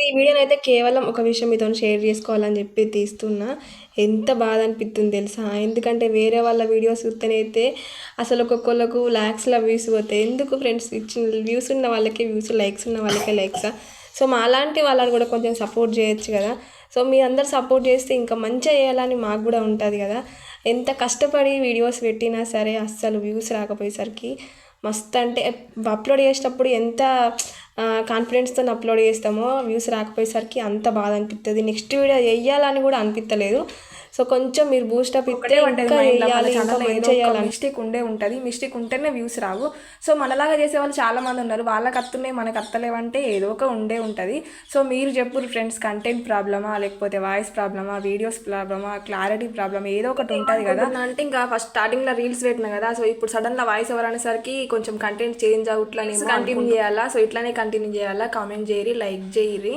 ఈ వీడియోనైతే కేవలం ఒక విషయం మీతోని షేర్ చేసుకోవాలని చెప్పి తీస్తున్నా. ఎంత బాధ అనిపిస్తుంది తెలుసా? ఎందుకంటే వేరే వాళ్ళ వీడియోస్ చూస్తేనైతే అసలు ఒక్కొక్కళ్ళకు లాక్స్‌ల వ్యూస్ పోతాయి. ఎందుకు ఫ్రెండ్స్ ఇచ్చిన వ్యూస్ ఉన్న వాళ్ళకే వ్యూస్, లైక్స్ ఉన్న వాళ్ళకే లైక్సా? సో మాలాంటి వాళ్ళని కూడా కొంచెం సపోర్ట్ చేయొచ్చు కదా! సో మీ అందరు సపోర్ట్ చేస్తే ఇంకా మంచిగా చేయాలని మాకు కూడా ఉంటుంది కదా! ఎంత కష్టపడి వీడియోస్ పెట్టినా సరే అస్సలు వ్యూస్ రాకపోయేసరికి మస్తు అంటే అప్లోడ్ చేసేటప్పుడు ఎంత కాన్ఫిడెన్స్తో అప్లోడ్ చేస్తామో వ్యూస్ రాకపోయేసరికి అంత బాధ అనిపిస్తుంది. నెక్స్ట్ వీడియో వేయాలని కూడా అనిపించలేదు. సో కొంచెం మీరు బూస్టప్ ఇస్తే ఇంకా వేయాలి, ఇంకా మంచిగా చేయాలి. మిస్టేక్ ఉంటుంది. మిస్టేక్ ఉంటేనే వ్యూస్ రావు. సో మనలాగా చేసే వాళ్ళు చాలామంది ఉన్నారు. వాళ్ళకి అత్తున్నాయి మనకు అత్తలేవంటే ఏదో ఒక ఉంటుంది. సో మీరు చెప్పురు ఫ్రెండ్స్, కంటెంట్ ప్రాబ్లమా, లేకపోతే వాయిస్ ప్రాబ్లమా, వీడియోస్ ప్రాబ్లమా, క్లారిటీ ప్రాబ్లమ్, ఏదో ఒకటి ఉంటుంది కదా. అంటే ఇంకా ఫస్ట్ స్టార్టింగ్లో రీల్స్ పెట్టినా కదా, సో ఇప్పుడు సడన్గా వాయిస్ ఓవర్ అనేసరికి కొంచెం కంటెంట్ చేంజ్ అవుట్లని కంటిన్యూ చేయాలా. సో ఇట్లానే కంటిన్యూ చేయాలా. కామెంట్ చేయరి, లైక్ చేయరి.